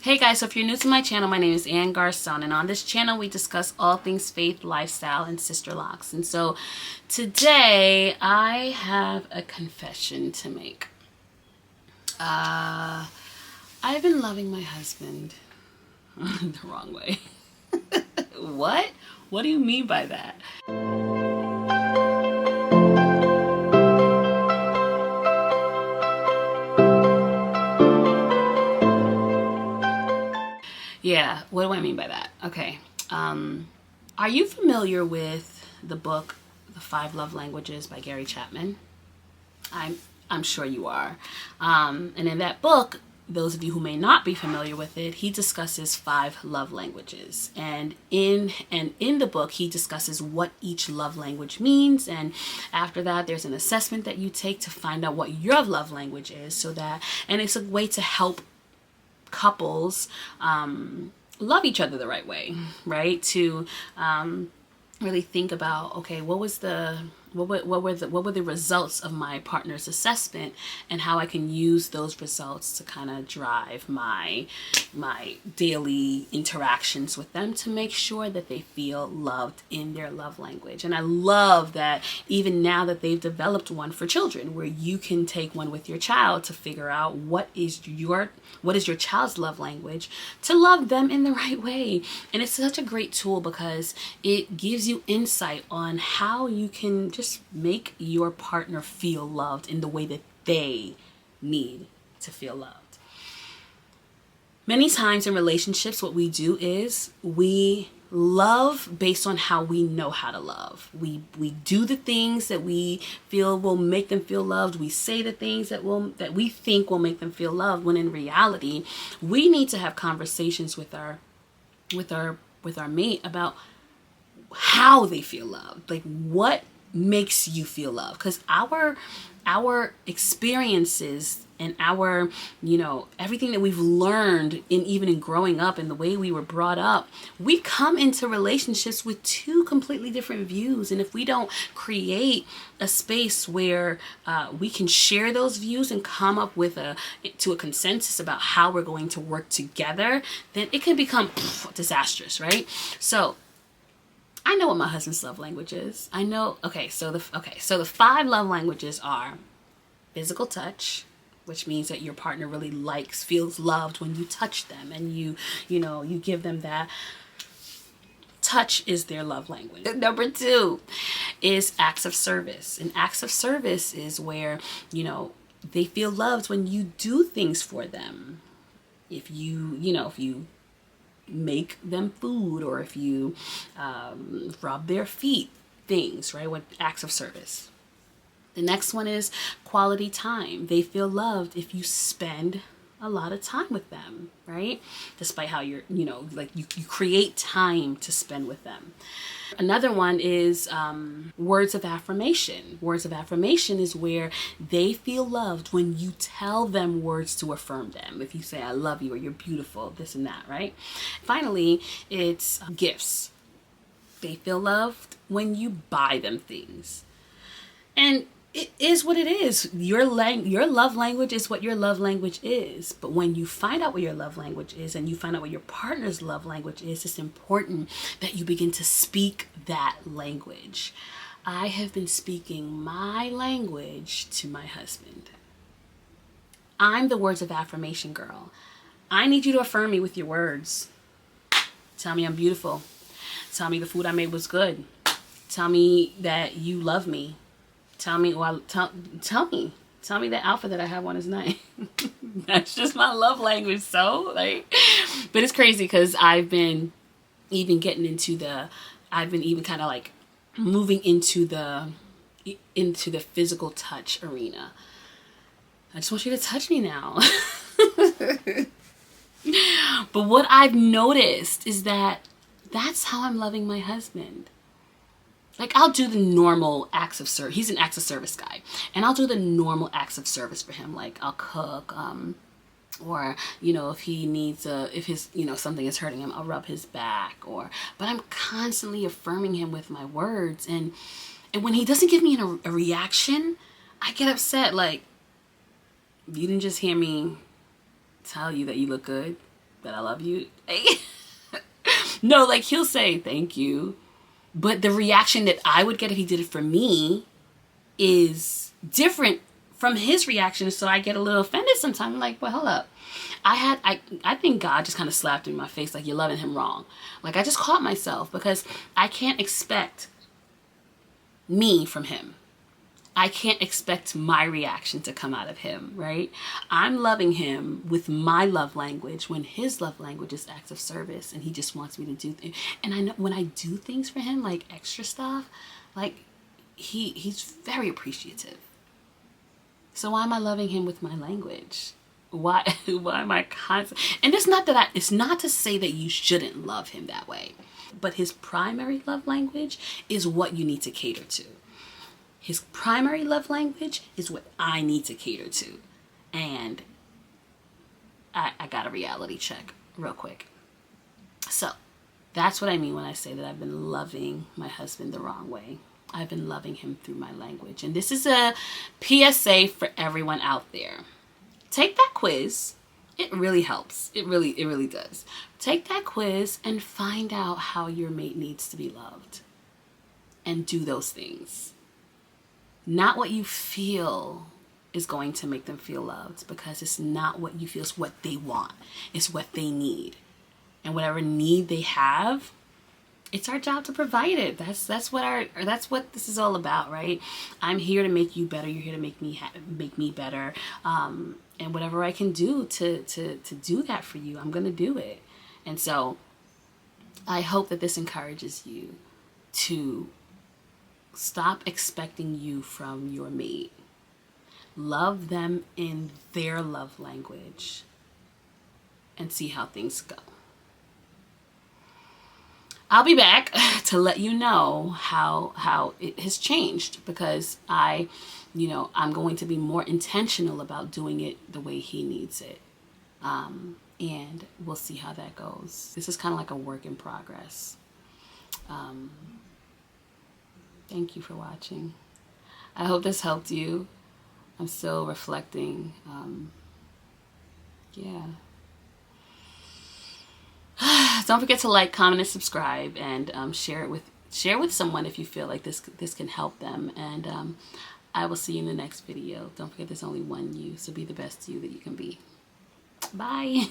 Hey guys, so if you're new to my channel, my name is Ann Garcon, and on this channel we discuss all things faith, lifestyle, and sister locks. And so today I have a confession to make. I've been loving my husband the wrong way. What? What do you mean by that? Yeah, what do I mean by that? Okay. Are you familiar with the book The Five Love Languages by Gary Chapman? I'm sure you are. And in that book, those of you who may not be familiar with it, he discusses 5 love languages. And in the book, he discusses what each love language means. And after that, there's an assessment that you take to find out what your love language is, and it's a way to help couples love each other the right way, right? To really think about, okay, what were the results of my partner's assessment, and how I can use those results to kind of drive my daily interactions with them to make sure that they feel loved in their love language. And I love that even now that they've developed one for children, where you can take one with your child to figure out what is your child's love language, to love them in the right way. And it's such a great tool because it gives you insight on how you can just make your partner feel loved in the way that they need to feel loved. Many times in relationships, what we do is we love based on how we know how to love. We do the things that we feel will make them feel loved. We say the things that we think will make them feel loved, when in reality, we need to have conversations with our mate about how they feel loved. Like, what makes you feel loved? Because our experiences and our, everything that we've learned even in growing up and the way we were brought up, we come into relationships with 2 completely different views. And if we don't create a space where we can share those views and come up with to a consensus about how we're going to work together, then it can become disastrous, right? So I know what my husband's love language is. I know. So the 5 love languages are physical touch, which means that your partner really feels loved when you touch them, and you give them that. Touch is their love language. Number 2 is acts of service. And acts of service is where, they feel loved when you do things for them. If you make them food, or if you rub their feet, things, right? What acts of service. The next one is quality time. They feel loved if you spend a lot of time with them, right? Despite how you create time to spend with them. Another one is words of affirmation. Words of affirmation is where they feel loved when you tell them words to affirm them. If you say, I love you, or you're beautiful, this and that, right? Finally, it's gifts. They feel loved when you buy them things. And it is what it is. Your love language is what your love language is. But when you find out what your love language is, and you find out what your partner's love language is, it's important that you begin to speak that language. I have been speaking my language to my husband. I'm the words of affirmation girl. I need you to affirm me with your words. Tell me I'm beautiful. Tell me the food I made was good. Tell me that you love me. Tell me that outfit that I have on is nice. That's just my love language. So but it's crazy because I've been even kind of like moving into the physical touch arena. I just want you to touch me now. But what I've noticed is that that's how I'm loving my husband. Like, I'll do the normal acts of service. He's an acts of service guy. And I'll do the normal acts of service for him. Like, I'll cook, or, if he needs if his, something is hurting him, I'll rub his back, but I'm constantly affirming him with my words. And when he doesn't give me a reaction, I get upset. Like, you didn't just hear me tell you that you look good. that I love you. No, like he'll say thank you, but the reaction that I would get if he did it for me is different from his reaction. So I get a little offended sometimes. I'm like, well, hold up. I think God just kind of slapped in my face like, you're loving him wrong. Like, I just caught myself because I can't expect me from him. I can't expect my reaction to come out of him, right? I'm loving him with my love language when his love language is acts of service, and he just wants me to do things. And I know when I do things for him, like extra stuff, like he's very appreciative. So why am I loving him with my language? Why am I constant? And it's not to say that you shouldn't love him that way, but his primary love language is what you need to cater to. His primary love language is what I need to cater to. And I got a reality check real quick. So that's what I mean when I say that I've been loving my husband the wrong way. I've been loving him through my language. And this is a PSA for everyone out there. Take that quiz. It really helps. It really does. Take that quiz and find out how your mate needs to be loved. And do those things. Not what you feel is going to make them feel loved, because it's not what you feel, it's what they want. It's what they need. And whatever need they have, it's our job to provide it. That's what this is all about, right? I'm here to make you better. You're here to make me better. And whatever I can do to do that for you, I'm going to do it. And so I hope that this encourages you to stop expecting you from your mate. Love them in their love language and see how things go. I'll be back to let you know how it has changed, because I'm going to be more intentional about doing it the way he needs it. And we'll see how that goes. This is kind of like a work in progress. Thank you for watching. I hope this helped you. I'm still reflecting. Yeah. Don't forget to like, comment, and subscribe, and share with someone if you feel like this can help them. And I will see you in the next video. Don't forget, there's only one you, so be the best you that you can be. Bye.